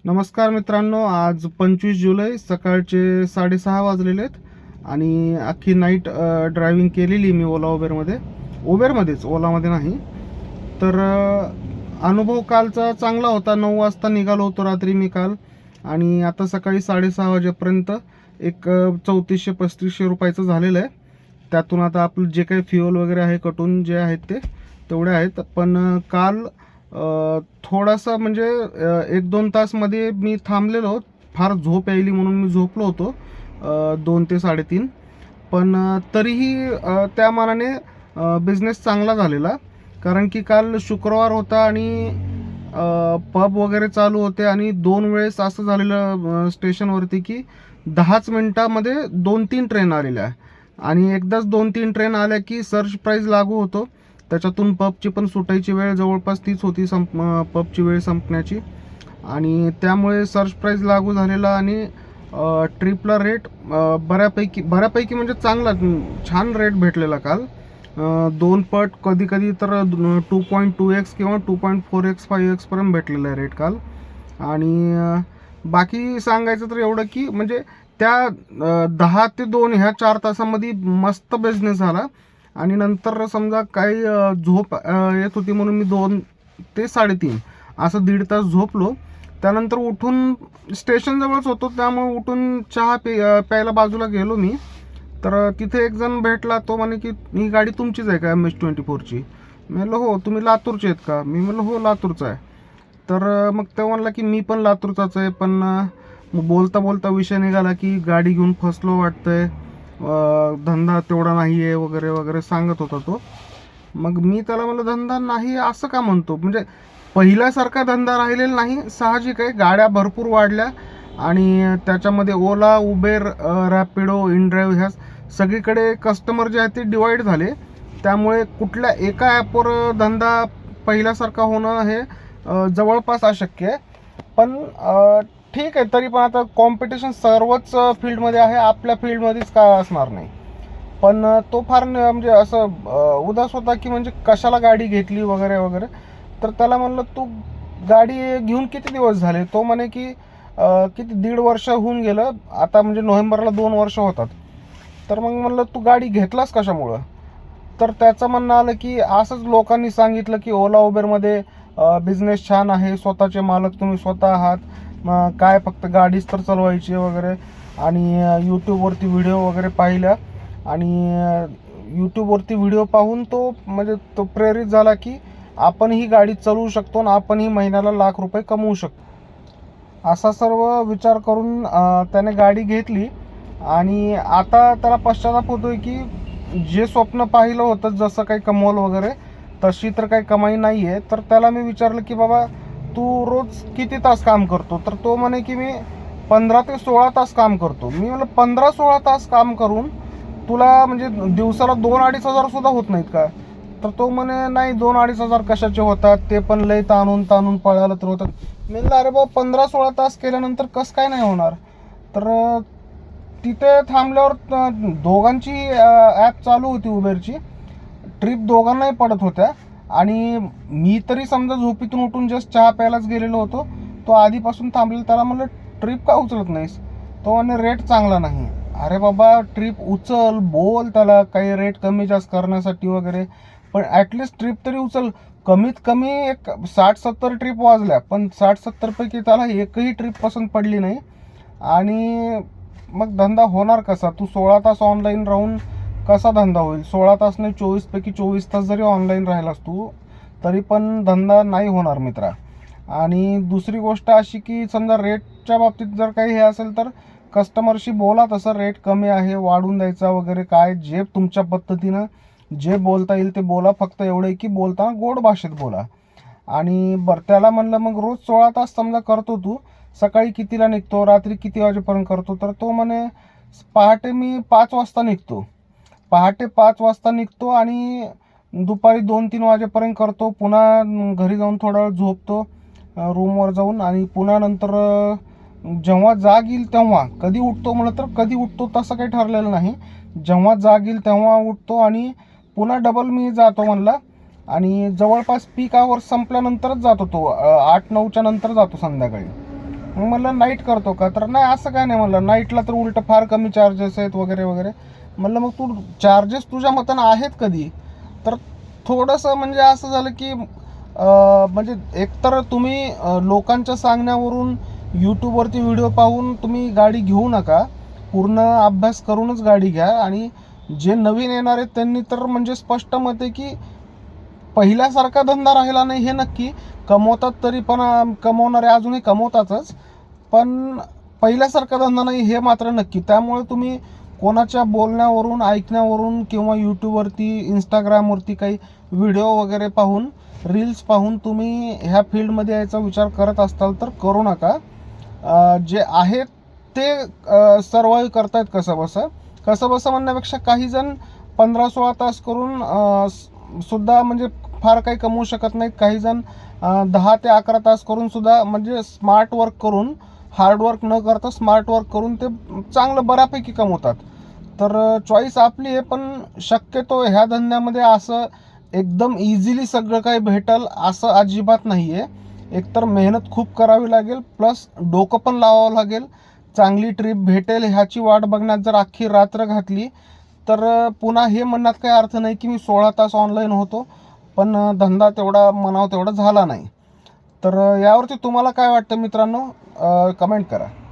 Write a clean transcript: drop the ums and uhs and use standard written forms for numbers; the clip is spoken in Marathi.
नमस्कार मित्रांनो, आज 25 जुलै सकाळचे 6:30 वाजलेले आहेत आणि अख्खी नाईट ड्रायव्हिंग केलेली मी उबेरमध्येच, ओलामध्ये नाही. तर अनुभव कालचा चांगला होता. 9 वाजता निघालो होतो रात्री मी काल, आणि आता सकाळी 6:30 वाजेपर्यंत एक 3400-3500 रुपयाचं झालेलं आहे. त्यातून आता आपलं जे काही फ्युअल वगैरे आहे कटून जे आहेत ते तेवढे आहेत. पण काल थोडासा म्हणजे 1-2 तासमध्ये मी थांबलेलो. फार झोप यायली म्हणून मी झोपलो होतो 2 ते 3:30. पण तरीही त्या मानाने बिझनेस चांगला झालेला. कारण की काल शुक्रवार होता आणि पब वगैरे चालू होते, आणि 2 वेळेस असं झालेलं स्टेशनवरती की 10च मिनिटामध्ये 2-3 ट्रेन आलेल्या, आणि एकदाच 2-3 ट्रेन आल्या की सर्ज प्राईज लागू होतो. त्याच्यातून पबची पण सुटायची वेळ जवळपास तीच होती, पबची वेळ संपण्याची. आणि त्यामुळे सर्ज प्राईज लागू झालेला, आणि ट्रिपला रेट बऱ्यापैकी म्हणजे चांगला छान रेट भेटलेला काल. 2 पट, कधी कधी तर 2.2x किंवा 2.4x 5x पर्यंत भेटलेला आहे रेट काल. आणि बाकी सांगायचं तर एवढं की म्हणजे त्या 10 ते 2 ह्या 4 तासामध्ये मस्त बिझनेस झाला. आणि नंतर समजा काही झोप येत होती म्हणून मी 2 ते 3:30 असं 1.5 तास झोपलो. त्यानंतर उठून स्टेशन जवळच होतो, त्यामुळे उठून चहा प्यायला बाजूला गेलो मी. तर तिथे एक जण भेटला. तो म्हणे की ही गाडी तुमचीच आहे का MS-24ची? मी म्हणलं हो. तुम्ही लातूरचे आहेत का? मी म्हणलं हो, लातूरचा आहे. तर मग तो म्हणला की मी पण लातूरचाच आहे. पण मग बोलता बोलता विषय निघाला की गाडी घेऊन फसलो वाटतंय, धंदा तेवढा नाही आहे वगैरे वगैरे सांगत होता तो. मग मी त्याला म्हणलं धंदा नाही असं का म्हणतो? म्हणजे पहिल्यासारखा धंदा राहिलेला नाही, साहजिक आहे. गाड्या भरपूर वाढल्या, आणि त्याच्यामध्ये ओला, उबेर, रॅपिडो, इनड्राईव्ह ह्या सगळीकडे कस्टमर जे आहेत ते डिवाईड झाले. त्यामुळे कुठल्या एका ॲपवर धंदा पहिल्यासारखा होणं हे जवळपास अशक्य आहे. पण ठीक आहे, तरी पण आता कॉम्पिटिशन सर्वच फील्डमध्ये आहे, आपल्या फील्डमध्येच काय असणार नाही. पण तो फार म्हणजे असं उदास होता की म्हणजे कशाला गाडी घेतली वगैरे वगैरे. तर त्याला म्हणलं तू गाडी घेऊन किती दिवस झाले? तो म्हणे की किती 1.5 वर्ष होऊन गेलं आता, म्हणजे नोव्हेंबरला 2 वर्ष होतात. तर मग म्हणलं तू गाडी घेतलास कशामुळं? तर त्याचं म्हणणं आलं की असंच लोकांनी सांगितलं की ओला उबेरमध्ये बिझनेस छान आहे, स्वतःचे मालक तुम्ही स्वतः आहात, काय फक्त गाडीच तर चालवायची वगैरे. आणि यूट्यूबवरती व्हिडिओ वगैरे पाहिल्या, आणि यूट्यूबवरती व्हिडिओ पाहून तो म्हणजे तो प्रेरित झाला की आपण ही गाडी चालवू शकतो आणि आपण ही महिन्याला लाख रुपये कमवू शकतो. असा सर्व विचार करून त्याने गाडी घेतली. आणि आता त्याला पश्चाताप होतोय की जे स्वप्न पाहिलं होतं, जसं काही कमवलं वगैरे, तशी तर काही कमाई नाही आहे. तर त्याला मी विचारलं की बाबा तू रोज किती तास काम करतो? तर तो म्हणे की मी 15 ते 16 तास काम करतो. मी म्हणलं 15-16 तास काम करून तुला म्हणजे दिवसाला 2-2.5 हजार सुद्धा होत नाहीत का? तर तो म्हणे नाही, 2-2.5 हजार कशाचे होतात, ते पण लय ताणून ताणून पळायला तर होतात. मी म्हणलं अरे बाबा 15-16 तास केल्यानंतर कसं काय नाही होणार? तर तिथे थांबल्यावर दोघांची ॲप चालू होती उबेरची. ट्रिप दोघांनाही पडत होत्या. आणि मी तरी समजा झोपीतून उठून जस्ट चहा प्यायलाच गेलेलो होतो. तो आधीपासून थांबलेला. त्याला म्हणलं ट्रिप का उचलत नाहीस? तो म्हणे रेट चांगला नाही. अरे बाबा ट्रिप उचल, बोल त्याला काही रेट कमी जास्त करण्यासाठी वगैरे, पण ॲटलिस्ट ट्रिप तरी उचल. कमीत कमी एक 60-70 ट्रिप वाजल्या, पण 60-70 पैकी त्याला एकही ट्रिप पसंत पडली नाही. आणि मग धंदा होणार कसा? तू 16 तास ऑनलाईन राहून कसा धंदा होईल? 16 तास नाही, 24 पैकी 24 तास जरी ऑनलाईन राहिलास तू, तरी पण धंदा नाही होणार मित्रा. आणि दुसरी गोष्ट अशी की समजा रेटच्या बाबतीत जर काही हे असेल तर कस्टमरशी बोला, तसं रेट कमी आहे वाढून द्यायचा वगैरे, काय जे तुमच्या पद्धतीनं जे बोलता येईल ते बोला. फक्त एवढं की बोलताना गोड भाषेत बोला. आणि बरं, त्याला म्हणलं मग रोज 16 तास समजा करतो तू, सकाळी कितीला निघतो, रात्री किती वाजेपर्यंत करतो? तर तो म्हणे पहाटे मी 5 वाजता निघतो. पहाटे 5 वाजता निघतो आणि दुपारी 2-3 वाजेपर्यंत करतो. पुन्हा घरी जाऊन थोडा वेळ झोपतो रूमवर जाऊन, आणि पुन्हा नंतर जेव्हा जाग येईल तेव्हा कधी उठतो म्हणलं तर कधी उठतो तसं काही ठरलेलं नाही. जेव्हा जाग येईल तेव्हा उठतो, आणि पुन्हा डबल मी जातो म्हणला. आणि जवळपास पीक आवर संपल्यानंतरच जातो तो, 8-9च्या नंतर जातो संध्याकाळी. मग म्हणलं नाईट करतो का, तर नाही असं काय नाही म्हणलं, नाईटला तर उलट फार कमी चार्जेस आहेत वगैरे वगैरे. म्हणलं मग तू चार्जेस तुझ्या मतानं आहेत कधी, तर थोडंसं म्हणजे असं झालं की म्हणजे एकतर तुम्ही लोकांच्या सांगण्यावरून यूट्यूबवरती व्हिडिओ पाहून तुम्ही गाडी घेऊ नका, पूर्ण अभ्यास करूनच गाडी घ्या. आणि जे नवीन येणार आहेत त्यांनी तर म्हणजे स्पष्ट मत आहे की पहिल्यासारखा धंदा राहिला नाही हे नक्की, कमवतात तरी पण कमवणारे अजूनही कमवतातच, पण पहिल्यासारखा धंदा नाही हे मात्र नक्की. त्यामुळे तुम्ही कोणाच्या बोलण्यावरून, ऐकण्यावरून किंवा यूट्यूबवरती, इंस्टाग्रामवरती काही व्हिडिओ वगैरे पाहून, रील्स पाहून तुम्ही ह्या फील्डमध्ये यायचा विचार करत असताल तर करू नका. जे आहेत ते सर्वाईव्ह करतायत कसं बसं म्हणण्यापेक्षा काही जण 15-16 तास करून सुद्धा म्हणजे फार काही कमवू शकत नाहीत. काही जण 10 ते 11 तास करून सुद्धा म्हणजे स्मार्ट वर्क करून, हार्डवर्क न करता स्मार्ट वर्क करून ते चांगलं बऱ्यापैकी कमवतात. तर चॉईस आपली आहे, पण शक्यतो ह्या धंद्यामध्ये असं एकदम इझिली सगळं काही भेटल असं अजिबात नाही आहे. एकतर मेहनत खूप करावी लागेल, प्लस डोकं पण लावावं लागेल. चांगली ट्रिप भेटेल ह्याची वाट बघण्यात जर अख्खी रात्र घातली तर पुन्हा हे म्हणण्यात काही अर्थ नाही की मी 16 तास ऑनलाईन होतो पण धंदा तेवढा म्हणावा तेवढा झाला नाही. तर यावरती तुम्हाला काय वाटतं मित्रांनो, कमेंट करा.